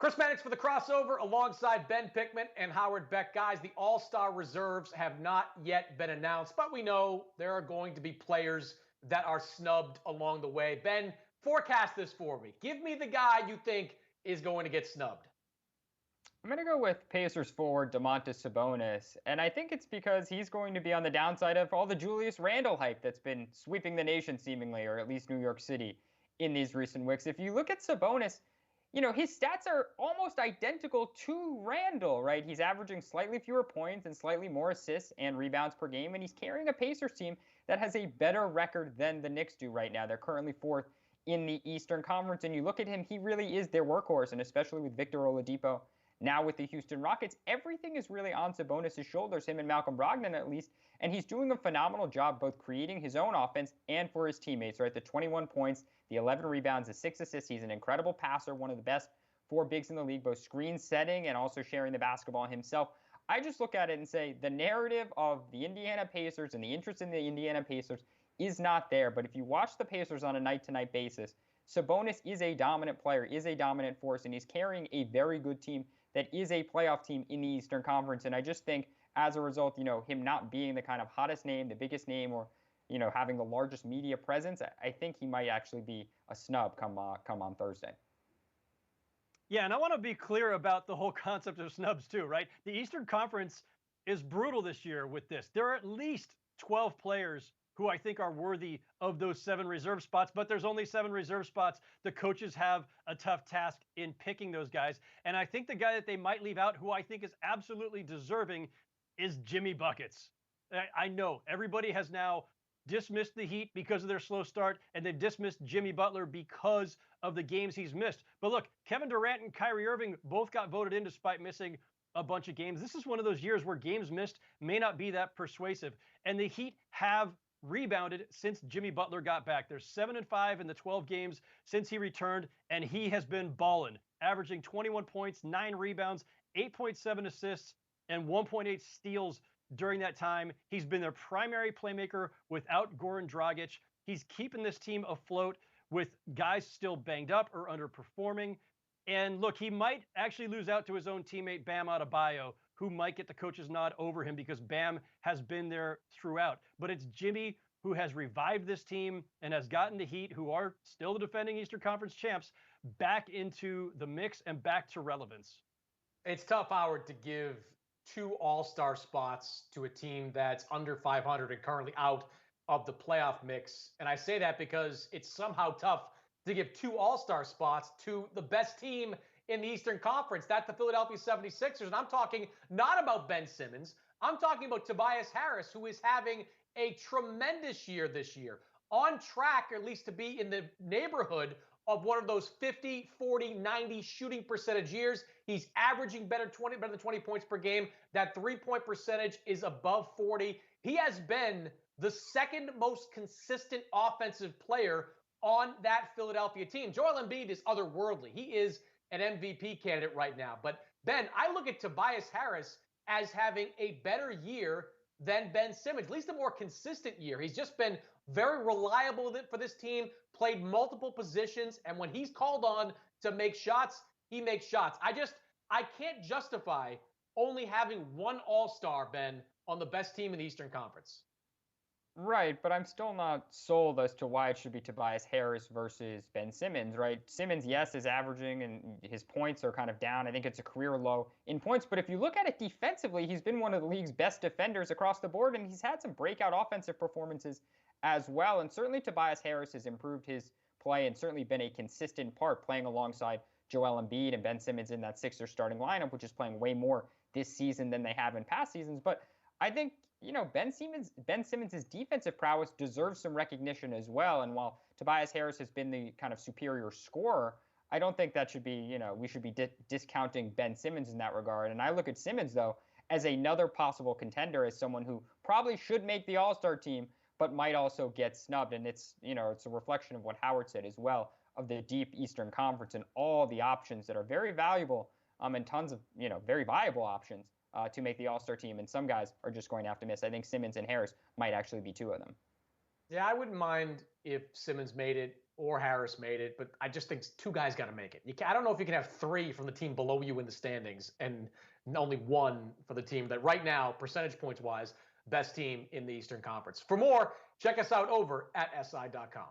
Chris Mannix for the crossover alongside Ben Pickman and Howard Beck. Guys, the All-Star reserves have not yet been announced, but we know there are going to be players that are snubbed along the way. Ben, forecast this for me. Give me the guy you think is going to get snubbed. I'm going to go with Pacers forward Domantas Sabonis, and I think it's because he's going to be on the downside of all the Julius Randle hype that's been sweeping the nation seemingly, or at least New York City, in these recent weeks. If you look at Sabonis, his stats are almost identical to Randle, right? He's averaging slightly fewer points and slightly more assists and rebounds per game, and he's carrying a Pacers team that has a better record than the Knicks do right now. They're currently fourth in the Eastern Conference, and you look at him, he really is their workhorse, and especially with Victor Oladipo now with the Houston Rockets, everything is really on Sabonis' shoulders, him and Malcolm Brogdon at least, and he's doing a phenomenal job both creating his own offense and for his teammates, right? The 21 points, the 11 rebounds, the 6 assists. He's an incredible passer, one of the best four bigs in the league, both screen setting and also sharing the basketball himself. I just look at it and say the narrative of the Indiana Pacers and the interest in the Indiana Pacers is not there. But if you watch the Pacers on a night-to-night basis, Sabonis is a dominant player, is a dominant force, and he's carrying a very good team that is a playoff team in the Eastern Conference. And I just think as a result, him not being the kind of hottest name, the biggest name, or, having the largest media presence, I think he might actually be a snub come on Thursday. Yeah, and I want to be clear about the whole concept of snubs too, right? The Eastern Conference is brutal this year with this. There are at least 12 players who I think are worthy of those 7 reserve spots, but there's only 7 reserve spots. The coaches have a tough task in picking those guys. And I think the guy that they might leave out, who I think is absolutely deserving, is Jimmy Buckets. I know everybody has now dismissed the Heat because of their slow start, and they've dismissed Jimmy Butler because of the games he's missed. But look, Kevin Durant and Kyrie Irving both got voted in despite missing a bunch of games. This is one of those years where games missed may not be that persuasive. And the Heat have rebounded since Jimmy Butler got back. They're 7-5 in the 12 games since he returned, and he has been balling, averaging 21 points, 9 rebounds, 8.7 assists, and 1.8 steals during that time. He's been their primary playmaker without Goran Dragic. He's keeping this team afloat with guys still banged up or underperforming. And look, he might actually lose out to his own teammate Bam Adebayo, who might get the coach's nod over him because Bam has been there throughout. But it's Jimmy who has revived this team and has gotten the Heat, who are still the defending Eastern Conference champs, back into the mix and back to relevance. It's tough, Howard, to give 2 All-Star spots to a team that's under 500 and currently out of the playoff mix. And I say that because it's somehow tough to give 2 All-Star spots to the best team in the Eastern Conference. That's the Philadelphia 76ers. And I'm talking not about Ben Simmons. I'm talking about Tobias Harris, who is having a tremendous year this year, on track, or at least to be in the neighborhood of one of those 50, 40, 90 shooting percentage years. He's averaging better than 20 points per game. That 3-point percentage is above 40. He has been the second most consistent offensive player on that Philadelphia team. Joel Embiid is otherworldly. He is an MVP candidate right now. But Ben, I look at Tobias Harris as having a better year than Ben Simmons, at least a more consistent year. He's just been very reliable for this team, played multiple positions, and when he's called on to make shots, he makes shots. I can't justify only having 1 All-Star, Ben, on the best team in the Eastern Conference. Right, but I'm still not sold as to why it should be Tobias Harris versus Ben Simmons, right? Simmons, yes, is averaging, and his points are kind of down. I think it's a career low in points. But if you look at it defensively, he's been one of the league's best defenders across the board, and he's had some breakout offensive performances as well. And certainly Tobias Harris has improved his play and certainly been a consistent part playing alongside Joel Embiid and Ben Simmons in that Sixers starting lineup, which is playing way more this season than they have in past seasons. But I think, Ben Simmons' defensive prowess deserves some recognition as well. And while Tobias Harris has been the kind of superior scorer, I don't think that should be, we should be discounting Ben Simmons in that regard. And I look at Simmons, though, as another possible contender, as someone who probably should make the All-Star team, but might also get snubbed. And it's, it's a reflection of what Howard said as well, of the deep Eastern Conference and all the options that are very valuable and tons of, very viable options to make the All-Star team, and some guys are just going to have to miss. I think Simmons and Harris might actually be 2 of them. Yeah, I wouldn't mind if Simmons made it or Harris made it, but I just think two guys got to make it. I don't know if you can have three from the team below you in the standings and only one for the team that right now, percentage points wise, best team in the Eastern Conference. For more, check us out over at SI.com.